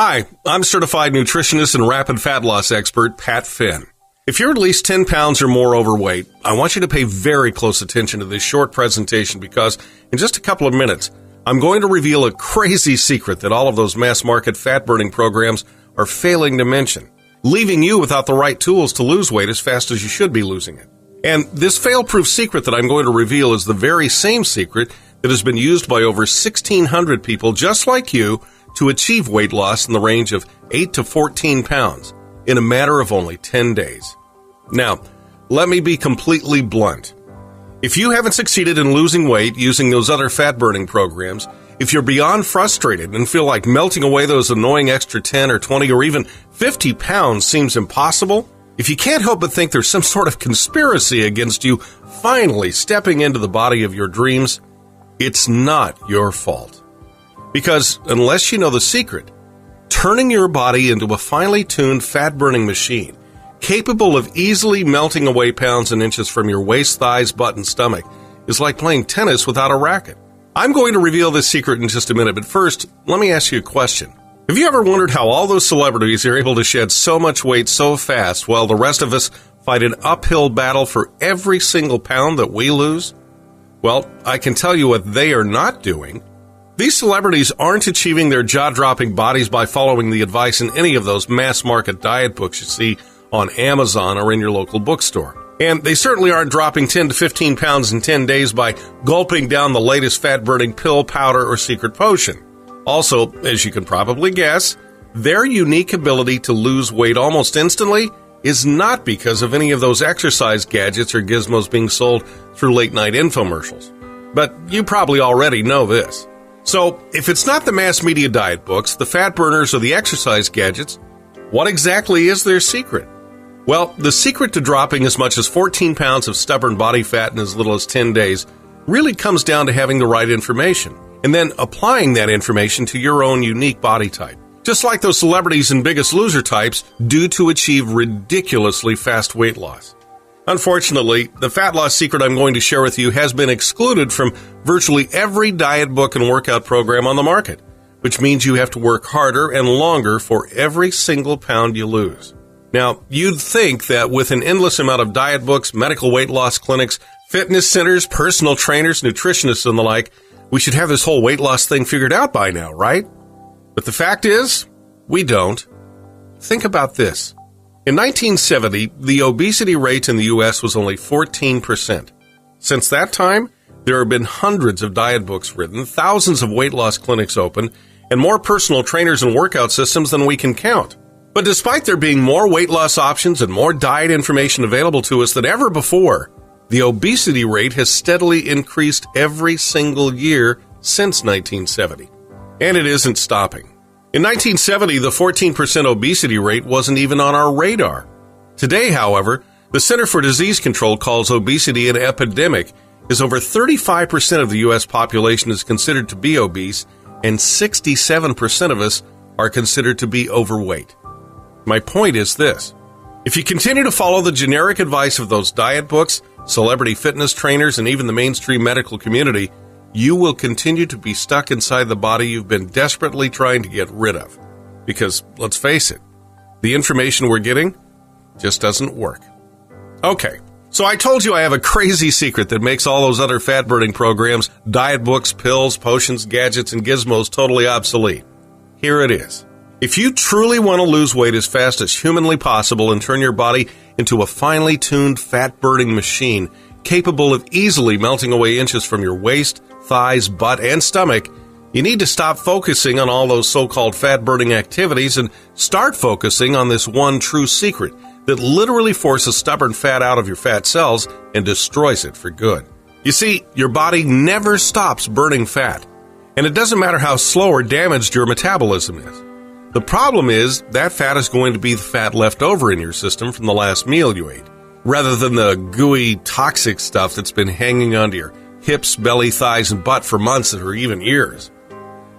Hi, I'm certified nutritionist and rapid fat loss expert Pat Finn. If you're at least 10 pounds or more overweight, I want you to pay very close attention to this short presentation because in just a couple of minutes, I'm going to reveal a crazy secret that all of those mass market fat burning programs are failing to mention, leaving you without the right tools to lose weight as fast as you should be losing it. And this fail-proof secret that I'm going to reveal is the very same secret that has been used by over 1,600 people just like you to achieve weight loss in the range of 8 to 14 pounds in a matter of only 10 days. Now, let me be completely blunt. If you haven't succeeded in losing weight using those other fat-burning programs, if you're beyond frustrated and feel like melting away those annoying extra 10 or 20 or even 50 pounds seems impossible, if you can't help but think there's some sort of conspiracy against you finally stepping into the body of your dreams, it's not your fault. Because unless you know the secret, turning your body into a finely tuned fat-burning machine capable of easily melting away pounds and inches from your waist, thighs, butt, and stomach is like playing tennis without a racket. I'm going to reveal this secret in just a minute, but first, let me ask you a question. Have you ever wondered how all those celebrities are able to shed so much weight so fast while the rest of us fight an uphill battle for every single pound that we lose? Well, I can tell you what they are not doing. These celebrities aren't achieving their jaw-dropping bodies by following the advice in any of those mass-market diet books you see on Amazon or in your local bookstore. And they certainly aren't dropping 10 to 15 pounds in 10 days by gulping down the latest fat-burning pill, powder, or secret potion. Also, as you can probably guess, their unique ability to lose weight almost instantly is not because of any of those exercise gadgets or gizmos being sold through late-night infomercials. But you probably already know this. So, if it's not the mass media diet books, the fat burners, or the exercise gadgets, what exactly is their secret? Well, the secret to dropping as much as 14 pounds of stubborn body fat in as little as 10 days really comes down to having the right information, and then applying that information to your own unique body type. Just like those celebrities and Biggest Loser types do to achieve ridiculously fast weight loss. Unfortunately, the fat loss secret I'm going to share with you has been excluded from virtually every diet book and workout program on the market, which means you have to work harder and longer for every single pound you lose. Now, you'd think that with an endless amount of diet books, medical weight loss clinics, fitness centers, personal trainers, nutritionists, and the like, we should have this whole weight loss thing figured out by now, right? But the fact is, we don't. Think about this. In 1970, the obesity rate in the U.S. was only 14%. Since that time, there have been hundreds of diet books written, thousands of weight loss clinics open, and more personal trainers and workout systems than we can count. But despite there being more weight loss options and more diet information available to us than ever before, the obesity rate has steadily increased every single year since 1970. And it isn't stopping. In 1970, the 14% obesity rate wasn't even on our radar. Today, however, the Center for Disease Control calls obesity an epidemic, as over 35% of the U.S. population is considered to be obese, and 67% of us are considered to be overweight. My point is this. If you continue to follow the generic advice of those diet books, celebrity fitness trainers, and even the mainstream medical community, you will continue to be stuck inside the body you've been desperately trying to get rid of. Because, let's face it, the information we're getting just doesn't work. Okay, so I told you I have a crazy secret that makes all those other fat-burning programs, diet books, pills, potions, gadgets, and gizmos totally obsolete. Here it is. If you truly want to lose weight as fast as humanly possible and turn your body into a finely tuned fat-burning machine capable of easily melting away inches from your waist, thighs, butt, and stomach, you need to stop focusing on all those so-called fat-burning activities and start focusing on this one true secret that literally forces stubborn fat out of your fat cells and destroys it for good. You see, your body never stops burning fat, and it doesn't matter how slow or damaged your metabolism is. The problem is that fat is going to be the fat left over in your system from the last meal you ate, rather than the gooey, toxic stuff that's been hanging onto your hips, belly, thighs, and butt for months or even years.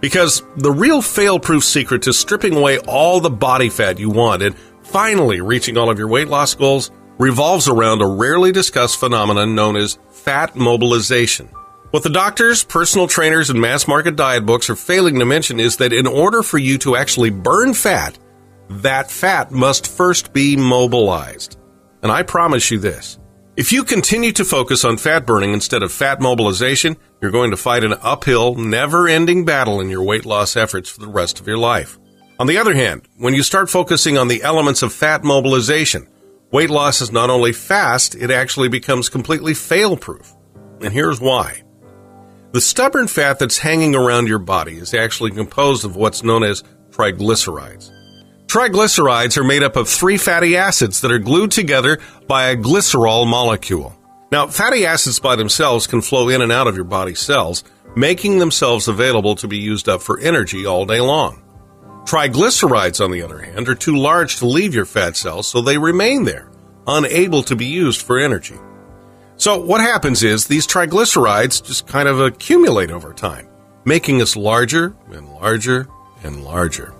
Because the real fail-proof secret to stripping away all the body fat you want and finally reaching all of your weight loss goals revolves around a rarely discussed phenomenon known as fat mobilization. What the doctors, personal trainers, and mass market diet books are failing to mention is that in order for you to actually burn fat, that fat must first be mobilized. And I promise you this. If you continue to focus on fat burning instead of fat mobilization, you're going to fight an uphill, never-ending battle in your weight loss efforts for the rest of your life. On the other hand, when you start focusing on the elements of fat mobilization, weight loss is not only fast, it actually becomes completely fail-proof. And here's why. The stubborn fat that's hanging around your body is actually composed of what's known as triglycerides. Triglycerides are made up of 3 fatty acids that are glued together by a glycerol molecule. Now, fatty acids by themselves can flow in and out of your body cells, making themselves available to be used up for energy all day long. Triglycerides, on the other hand, are too large to leave your fat cells, so they remain there, unable to be used for energy. So what happens is these triglycerides just kind of accumulate over time, making us larger and larger and larger.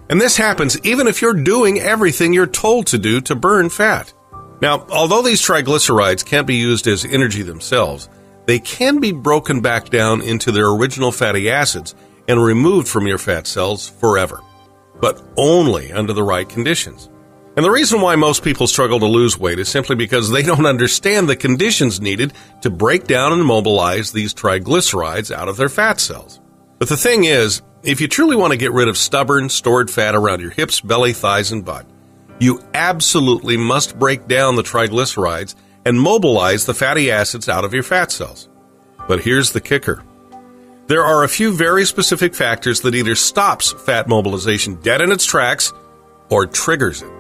And this happens even if you're doing everything you're told to do to burn fat. Now, although these triglycerides can't be used as energy themselves, they can be broken back down into their original fatty acids and removed from your fat cells forever, but only under the right conditions. And the reason why most people struggle to lose weight is simply because they don't understand the conditions needed to break down and mobilize these triglycerides out of their fat cells. But the thing is, if you truly want to get rid of stubborn, stored fat around your hips, belly, thighs, and butt, you absolutely must break down the triglycerides and mobilize the fatty acids out of your fat cells. But here's the kicker. There are a few very specific factors that either stops fat mobilization dead in its tracks or triggers it.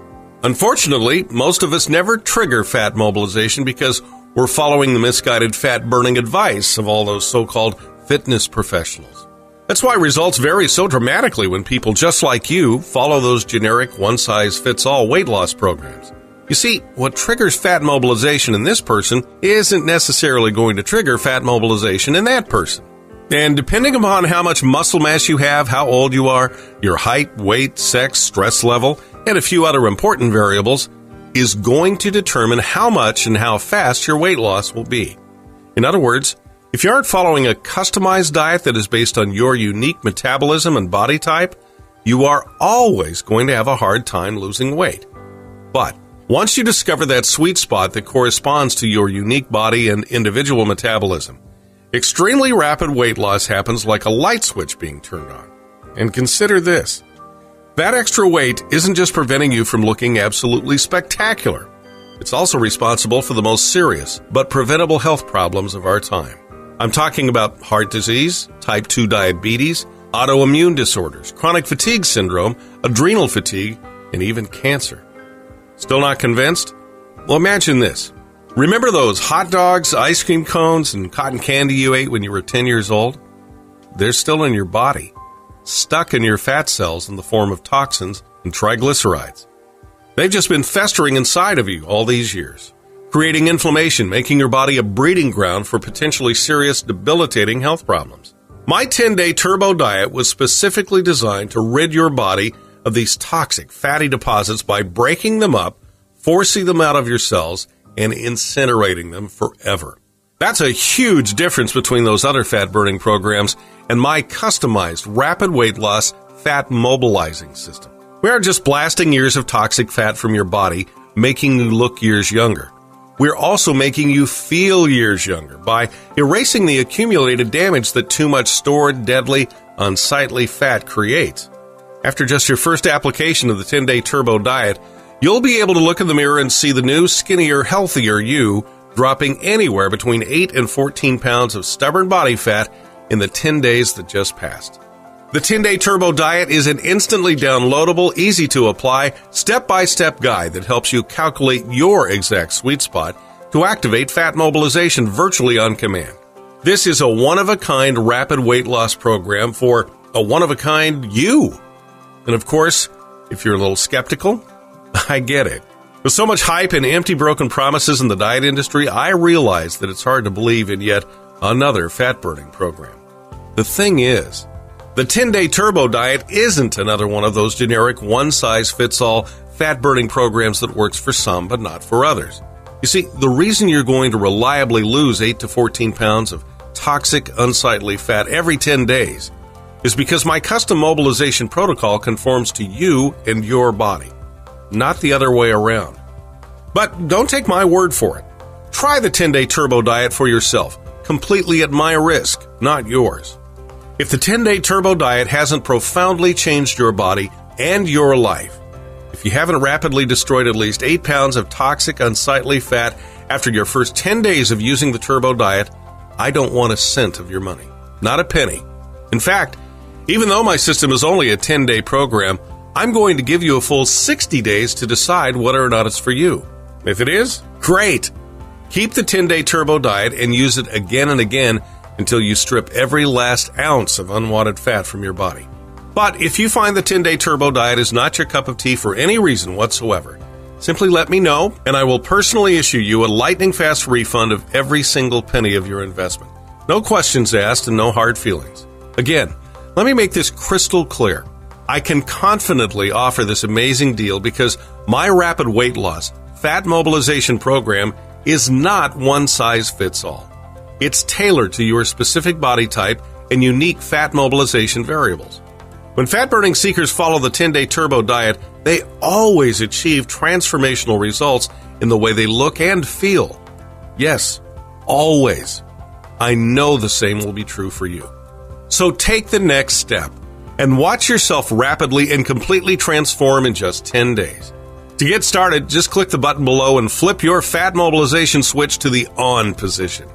Unfortunately, most of us never trigger fat mobilization because we're following the misguided fat-burning advice of all those so-called fitness professionals. That's why results vary so dramatically when people just like you follow those generic one-size-fits-all weight loss programs. You see, what triggers fat mobilization in this person isn't necessarily going to trigger fat mobilization in that person. And depending upon how much muscle mass you have, how old you are, your height, weight, sex, stress level, and a few other important variables, is going to determine how much and how fast your weight loss will be. In other words, if you aren't following a customized diet that is based on your unique metabolism and body type, you are always going to have a hard time losing weight. But once you discover that sweet spot that corresponds to your unique body and individual metabolism, extremely rapid weight loss happens like a light switch being turned on. And consider this. That extra weight isn't just preventing you from looking absolutely spectacular. It's also responsible for the most serious but preventable health problems of our time. I'm talking about heart disease, type 2 diabetes, autoimmune disorders, chronic fatigue syndrome, adrenal fatigue, and even cancer. Still not convinced? Well, imagine this. Remember those hot dogs, ice cream cones, and cotton candy you ate when you were 10 years old? They're still in your body, stuck in your fat cells in the form of toxins and triglycerides. They've just been festering inside of you all these years, creating inflammation, making your body a breeding ground for potentially serious, debilitating health problems. My 10-day turbo diet was specifically designed to rid your body of these toxic fatty deposits by breaking them up, forcing them out of your cells, and incinerating them forever. That's a huge difference between those other fat-burning programs and my customized rapid weight loss fat mobilizing system. We aren't just blasting years of toxic fat from your body, making you look years younger. We're also making you feel years younger by erasing the accumulated damage that too much stored, deadly, unsightly fat creates. After just your first application of the 10-day turbo diet, you'll be able to look in the mirror and see the new, skinnier, healthier you dropping anywhere between 8 and 14 pounds of stubborn body fat in the 10 days that just passed. The 10-day turbo diet is an instantly downloadable, easy-to-apply, step-by-step guide that helps you calculate your exact sweet spot to activate fat mobilization virtually on command. This is a one-of-a-kind rapid weight loss program for a one-of-a-kind you. And of course, if you're a little skeptical, I get it. With so much hype and empty, broken promises in the diet industry, I realize that it's hard to believe in yet another fat-burning program. The thing is, the 10-day turbo diet isn't another one of those generic one-size-fits-all fat-burning programs that works for some but not for others. You see, the reason you're going to reliably lose 8 to 14 pounds of toxic, unsightly fat every 10 days is because my custom mobilization protocol conforms to you and your body, not the other way around. But don't take my word for it. Try the 10-day turbo diet for yourself, completely at my risk, not yours. If the 10-day turbo diet hasn't profoundly changed your body and your life, if you haven't rapidly destroyed at least 8 pounds of toxic, unsightly fat after your first 10 days of using the turbo diet, I don't want a cent of your money, not a penny. In fact, even though my system is only a 10-day program, I'm going to give you a full 60 days to decide whether or not it's for you. If it is, great. Keep the 10-day turbo diet and use it again and again until you strip every last ounce of unwanted fat from your body. But if you find the 10-day turbo diet is not your cup of tea for any reason whatsoever, simply let me know and I will personally issue you a lightning-fast refund of every single penny of your investment. No questions asked and no hard feelings. Again, let me make this crystal clear. I can confidently offer this amazing deal because my rapid weight loss, fat mobilization program is not one size fits all. It's tailored to your specific body type and unique fat mobilization variables. When fat-burning seekers follow the 10-day turbo diet, they always achieve transformational results in the way they look and feel. Yes, always. I know the same will be true for you. So take the next step and watch yourself rapidly and completely transform in just 10 days. To get started, just click the button below and flip your fat mobilization switch to the on position.